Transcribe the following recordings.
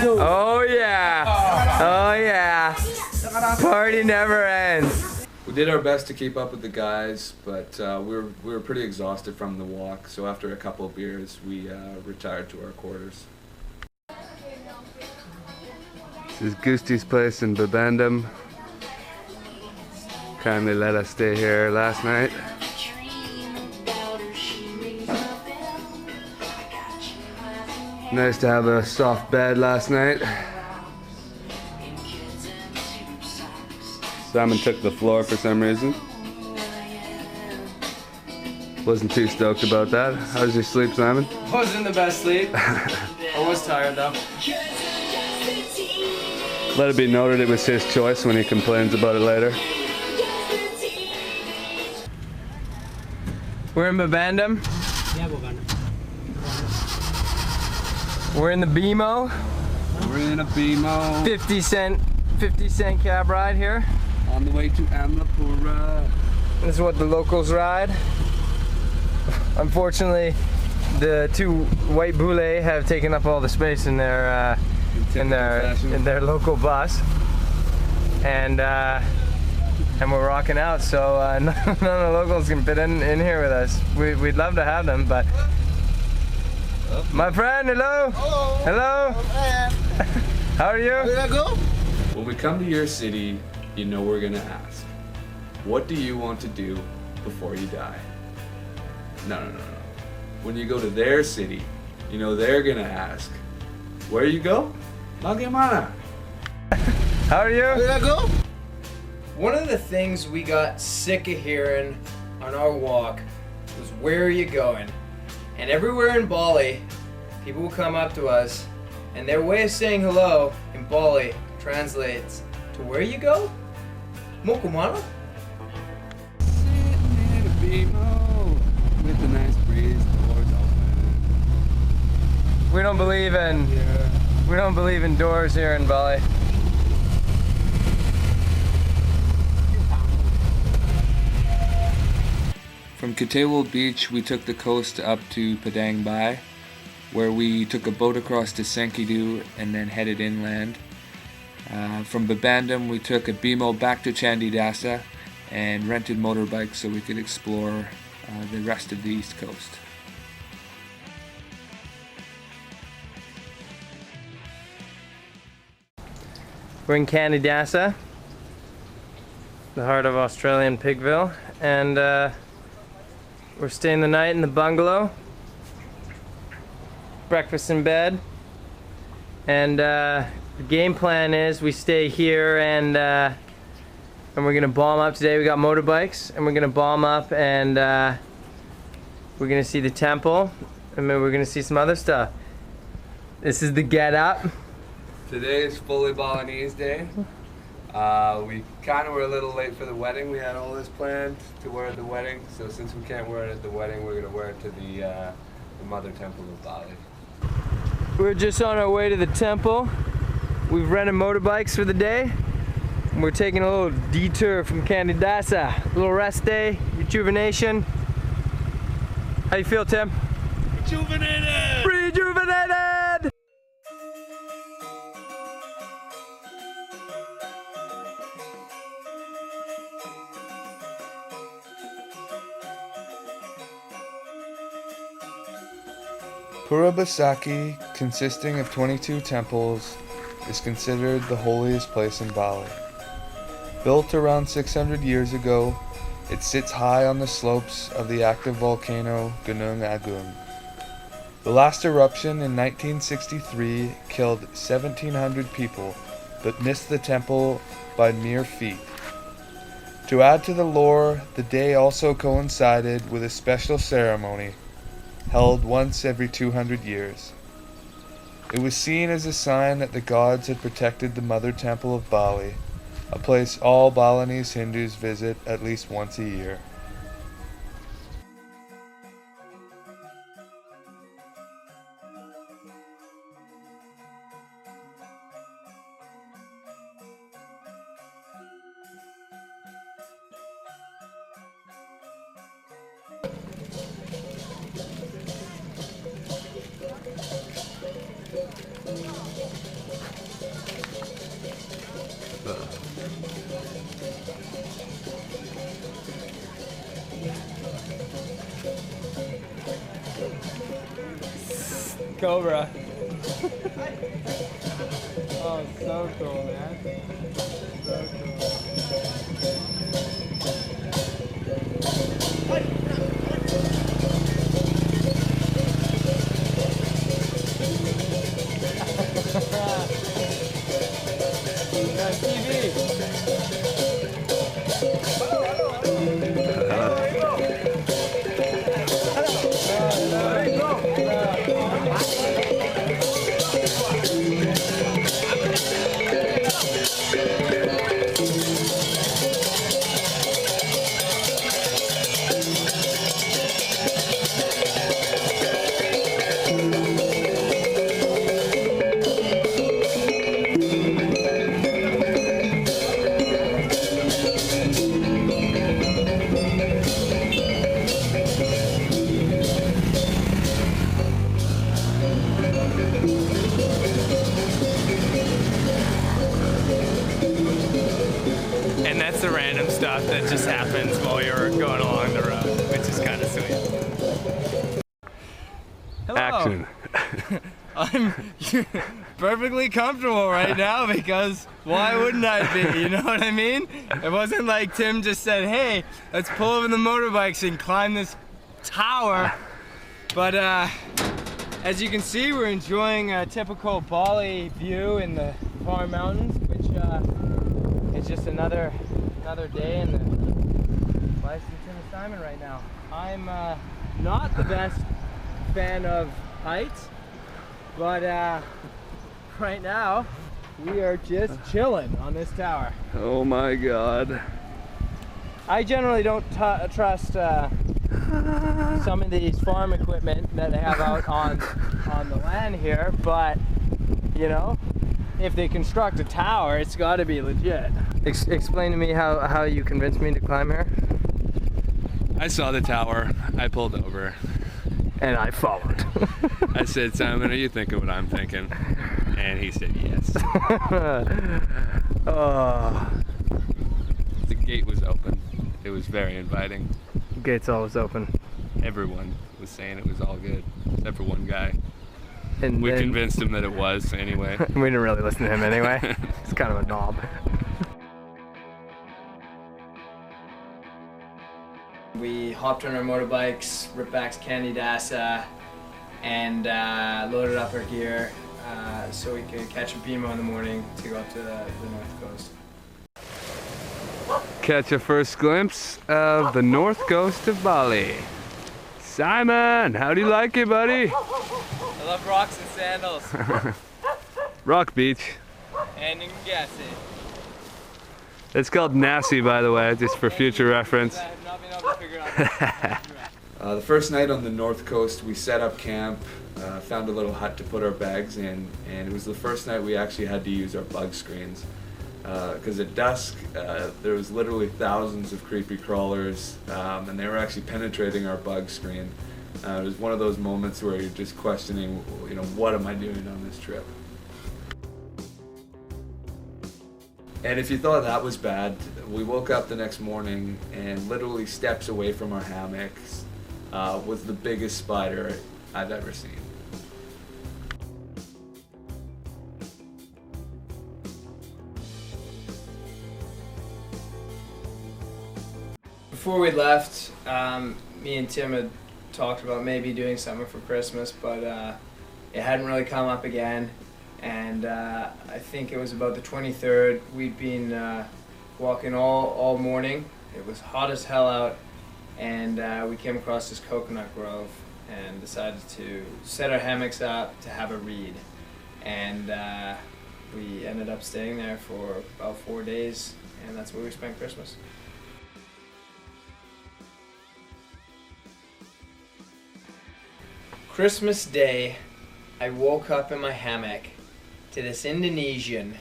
Oh yeah. Oh yeah. Party never ends. We did our best to keep up with the guys, but we were pretty exhausted from the walk. So after a couple of beers, we retired to our quarters. This is Gusti's place in Babandam. Kindly let us stay here last night. Nice to have a soft bed last night. Simon took the floor for some reason. Wasn't too stoked about that. How was your sleep, Simon? Wasn't the best sleep. I was tired though. Let it be noted it was his choice when he complains about it later. We're in Babandam. Yeah, Babandam. We're in the BMO. We're in a BMO 50 cent cab ride here. on the way to Amlapura. This is what the locals ride. Unfortunately, the two white boulets have taken up all the space in their local bus, and we're rocking out. So none of the locals can fit in here with us. We'd love to have them, but my friend, hello. Hello. How are you? Where I go? When we come to your city, you know we're gonna ask, what do you want to do before you die? No. When you go to their city, you know they're gonna ask, where you go? Magemana. How are you? Where I go? One of the things we got sick of hearing on our walk was, where are you going? And everywhere in Bali, people will come up to us, and their way of saying hello in Bali translates to, where you go? Mokumana? Sitting in a BMO with a nice breeze, doors open. We don't believe in doors here in Bali. From Katewal Beach, we took the coast up to Padang Bai, where we took a boat across to Sankidu and then headed inland. From Babandam, we took a BMO back to Chandidasa and rented motorbikes so we could explore the rest of the east coast. We're in Candidasa, the heart of Australian Pigville, and we're staying the night in the bungalow. Breakfast in bed, and the game plan is we stay here and we're gonna bomb up today. We got motorbikes, and we're gonna bomb up, and we're gonna see the temple, and then we're gonna see some other stuff. This is the get up. Today is fully Balinese day. We kind of were a little late for the wedding. We had all this planned to wear at the wedding, so since we can't wear it at the wedding, we're gonna wear it to the Mother Temple of Bali. We're just on our way to the temple. We've rented motorbikes for the day. And we're taking a little detour from Candidasa. A little rest day, rejuvenation. How you feel, Tim? Rejuvenated! Rejuvenated! Purabasaki, consisting of 22 temples, is considered the holiest place in Bali. Built around 600 years ago, it sits high on the slopes of the active volcano Gunung Agung. The last eruption in 1963 killed 1,700 people, but missed the temple by mere feet. To add to the lore, the day also coincided with a special ceremony held once every 200 years. It was seen as a sign that the gods had protected the Mother Temple of Bali, a place all Balinese Hindus visit at least once a year. Cobra. Oh, so cool, man. So On TV. And that's the random stuff that just happens while you're going along the road, which is kind of sweet. Hello. Action. I'm perfectly comfortable right now because why wouldn't I be? You know what I mean? It wasn't like Tim just said, hey, let's pull over the motorbikes and climb this tower. But as you can see, we're enjoying a typical Bali view in the far mountains, which is just another day in the life of Tim Simon right now. I'm not the best fan of heights, but right now we are just chilling on this tower. Oh my God. I generally don't trust some of these farm equipment that they have out on the land here, but you know, if they construct a tower, it's got to be legit. Explain to me how you convinced me to climb here. I saw the tower, I pulled over. And I followed. I said, Simon, are you thinking what I'm thinking? And he said yes. Oh. The gate was open. It was very inviting. Gate's always open. Everyone was saying it was all good, except for one guy. And We then, convinced him that it was anyway. we didn't really listen to him anyway. He's kind of a knob. We hopped on our motorbikes, ripped back to Candidasa, and loaded up our gear so we could catch a BMO in the morning to go up to the north coast. Catch a first glimpse of the north coast of Bali. Simon, how do you like it, buddy? I love rocks and sandals, Rock Beach. and you can guess it. It's called Nasi, by the way, just for future reference. I have not been able to figure out. The first night on the north coast, we set up camp, found a little hut to put our bags in, and it was the first night we actually had to use our bug screens. Because at dusk, there was literally thousands of creepy crawlers, and they were actually penetrating our bug screen. It was one of those moments where you're just questioning, you know, what am I doing on this trip? And if you thought that was bad, we woke up the next morning and literally steps away from our hammocks was the biggest spider I've ever seen. Before we left, me and Tim had talked about maybe doing something for Christmas, but it hadn't really come up again. And I think it was about the 23rd. We'd been walking all morning. It was hot as hell out, and we came across this coconut grove and decided to set our hammocks up to have a read. And we ended up staying there for about 4 days, and that's where we spent Christmas. Christmas Day, I woke up in my hammock to this Indonesian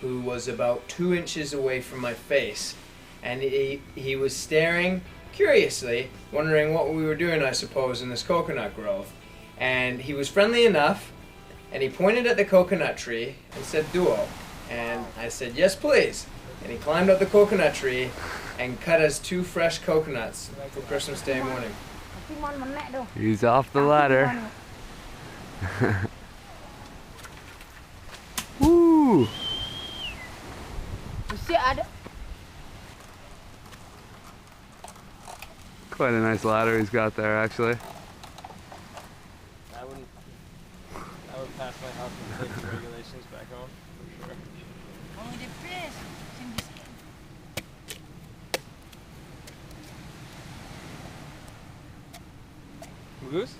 who was about 2 inches away from my face, and he was staring curiously, wondering what we were doing, I suppose, in this coconut grove. And he was friendly enough, and he pointed at the coconut tree and said, "Duo." And I said, "Yes, please." And he climbed up the coconut tree and cut us 2 fresh coconuts for Christmas Day morning. He's off the ladder. Woo! Masih ada. Quite a nice ladder he's got there, actually. I would pass my health and safety regulations back home, for sure. Oh, the fish. Goose?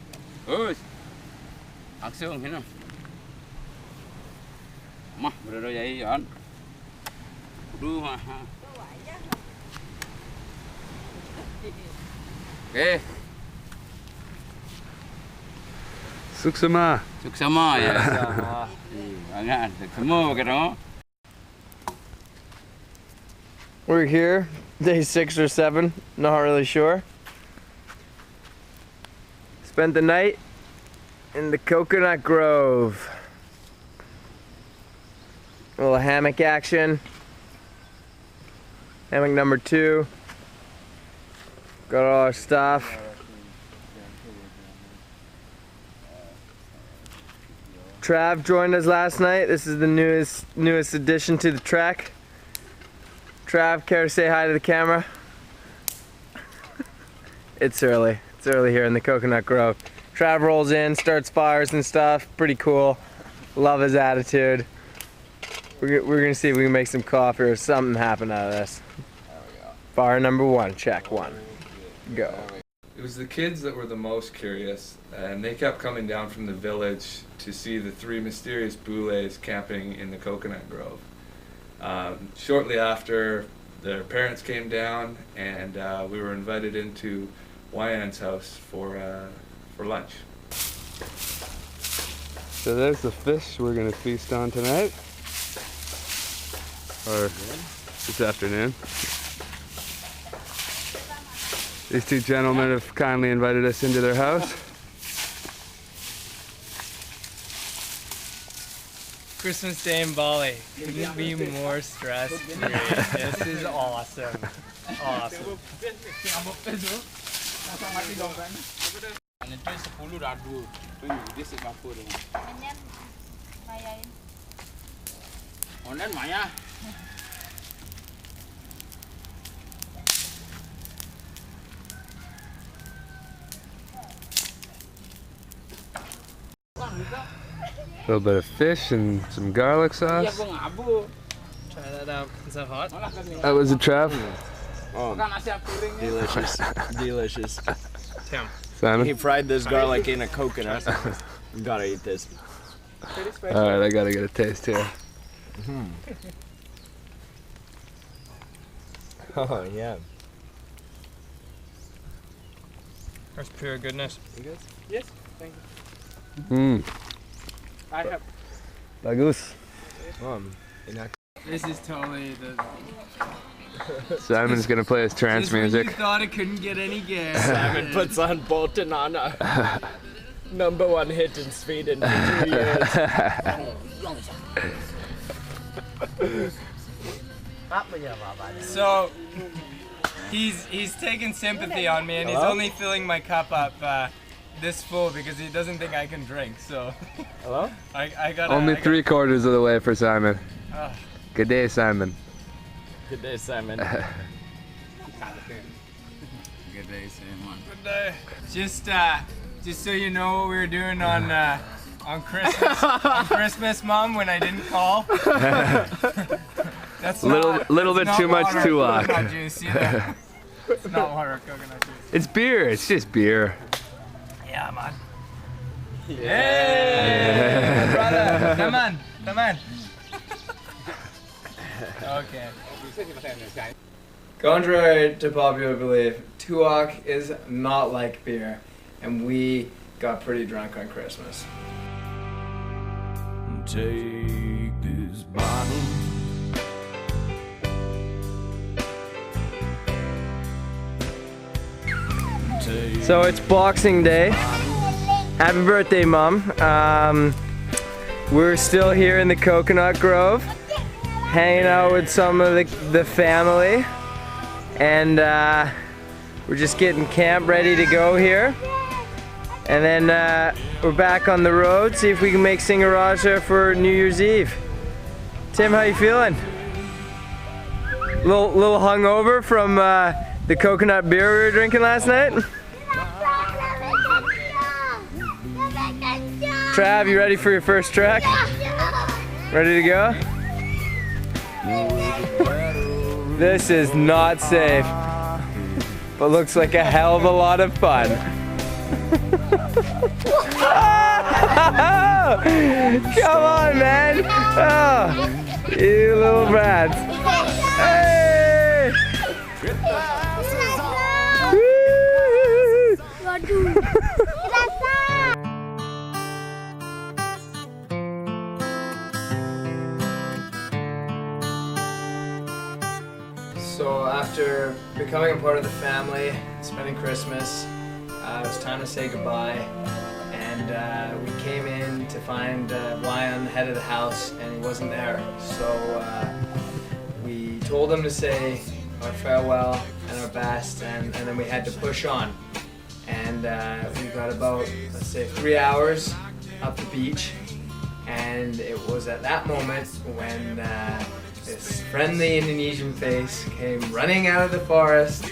Ơi, ăn xương thế nào? Mà, bữa rồi vậy anh. Đưa mà. Okay. Suksama. Suksama ya. Angan, suksama cái đó. We're here, day 6 or 7, not really sure. Spent the night in the coconut grove. A little hammock action. Hammock number 2. Got all our stuff. Trav joined us last night. This is the newest addition to the trek. Trav, care to say hi to the camera? It's early. It's early here in the Coconut Grove. Trav rolls in, starts fires and stuff. Pretty cool. Love his attitude. We're gonna see if we can make some coffee or something happen out of this. Fire number 1, check 1. Go. It was the kids that were the most curious, and they kept coming down from the village to see the 3 mysterious boulets camping in the Coconut Grove. Shortly after, their parents came down, and we were invited into Wayan's house for lunch. So there's the fish we're gonna feast on tonight, or this afternoon. These 2 gentlemen have kindly invited us into their house. Christmas Day in Bali. Couldn't be more stress free. This is awesome. Awesome. Nanti 10 radu. Dia Singapura dengan. Anyan bayarin. Online Maya. A little bit of fish and some garlic sauce. Try that out. Is that hot? That was a Trav. Delicious. Delicious. Tim. Simon? He fried this garlic in a coconut. You gotta eat this. Alright, I gotta get a taste here. Oh, yeah. That's pure goodness. You guys? Yes, thank you. Mmm. I have. Bagus. This is totally the. Simon's gonna play his trance Just when music. you thought it couldn't get any gay. Simon puts on Bolton Anna. #1 hit in Sweden for 2 years. So he's taking sympathy on me, and he's only filling my cup up this full because he doesn't think I can drink. So hello, I got Only 3/4 of the way for Simon. Good day, Simon. Good day, Simon. Good day, Simon. Good day. Just so you know what we were doing on Christmas, on Christmas, Mom, when I didn't call. That's Little bit too much tulak. Coconut juice, yeah. It's not water, coconut juice. It's beer. It's just beer. Yeah, man. Hey, brother. Come on, come on. Okay. Contrary to popular belief, tuak is not like beer, and we got pretty drunk on Christmas. Take this bottle. So it's Boxing Day. Happy birthday, Mom. We're still here in the Coconut Grove, hanging out with some of the family, and we're just getting camp ready to go here. And then we're back on the road, see if we can make Singaraja for New Year's Eve. Tim, how you feeling? Little hungover from the coconut beer we were drinking last night? Trav, you ready for your first trek? Ready to go? This is not safe, but looks like a hell of a lot of fun. Oh, come on, man! Oh, you little brats! Hey! Woo! So after becoming a part of the family, spending Christmas, it was time to say goodbye, and we came in to find Wyan, the head of the house, and he wasn't there. So we told him to say our farewell and our best, and then we had to push on. And we got about, let's say, 3 hours up the beach, and it was at that moment when this friendly Indonesian face came running out of the forest,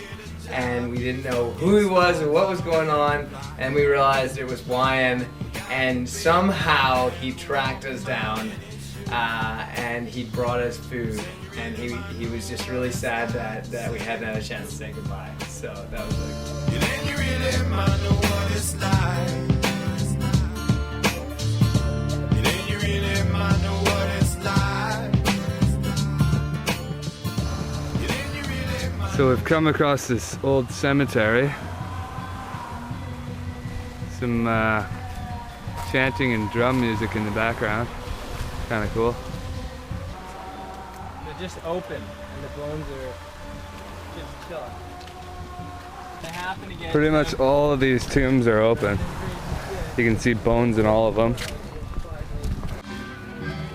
and we didn't know who he was or what was going on, and we realized it was Wyan, and somehow he tracked us down, and he brought us food, and he was just really sad that we hadn't had a chance to say goodbye. So that was like... So we've come across this old cemetery. Some chanting and drum music in the background. Kind of cool. They're just open, and the bones are just chilling. They happen to get... Pretty much all of these tombs are open. You can see bones in all of them.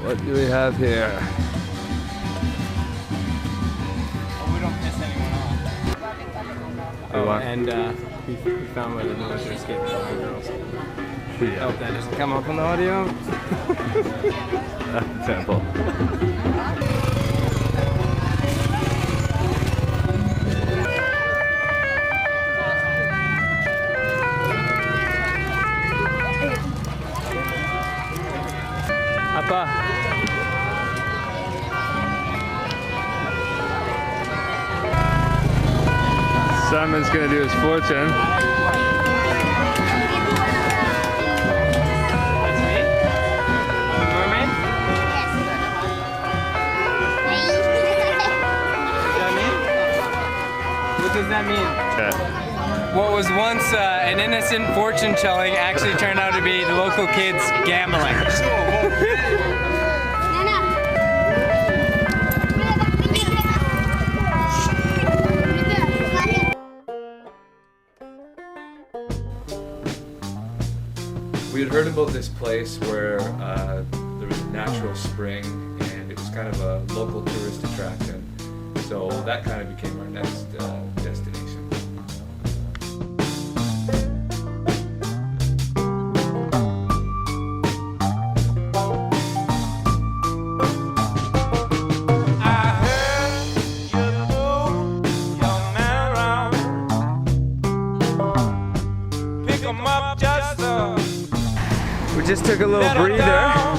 What do we have here? Oh, and we found where the noise are escaping from the girls. I hope that doesn't come up on the audio. Temple. Apa? Simon's gonna do his fortune. What does that mean? Okay. What was once an innocent fortune telling actually turned out to be the local kids gambling. We had heard about this place where there was a natural spring, and it was kind of a local tourist attraction. So that kind of became our next destination. We just took a little breather.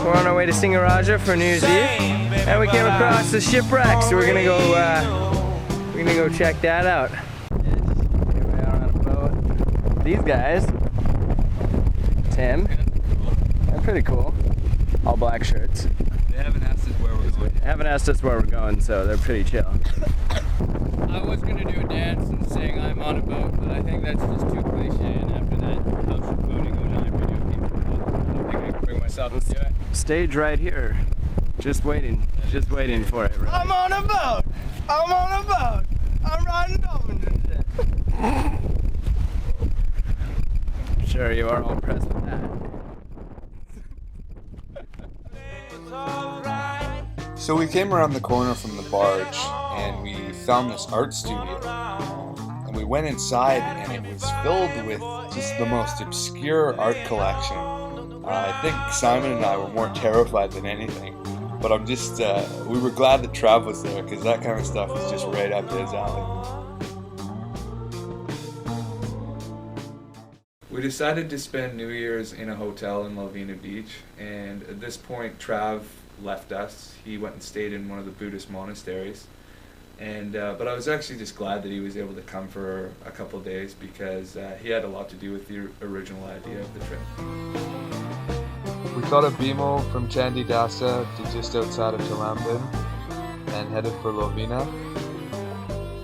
We're on our way to Singaraja for New Year's Eve, and we came across the shipwreck, so we're gonna go check that out. Here we are on a boat. These guys, Tim, they're pretty cool. All black shirts. They haven't asked us where we're going. They haven't asked us where we're going, so they're pretty chill. I was gonna do a dance and sing "I'm on a boat," but I think that's just too cliche. And after that house of boating on video game, I don't think I can bring myself to do it. Stage right here. Just waiting for it. Right? I'm on a boat. I'm on a boat. I'm riding dolphins and shit. Sure, you are all impressed with that. So we came around the corner from the barge and we found this art studio. And we went inside and it was filled with just the most obscure art collection. I think Simon and I were more terrified than anything, but I'm just, we were glad that Trav was there because that kind of stuff is just right up his alley. We decided to spend New Year's in a hotel in Lovina Beach, and at this point Trav left us. He went and stayed in one of the Buddhist monasteries. And but I was actually just glad that he was able to come for a couple of days because he had a lot to do with the original idea of the trip. We caught a BMO from Chandidasa to just outside of Jalan and headed for Lovina.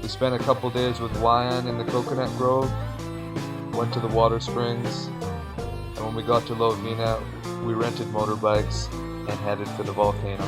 We spent a couple days with Jalan in the coconut grove, went to the water springs, and when we got to Lovina, we rented motorbikes and headed for the volcano.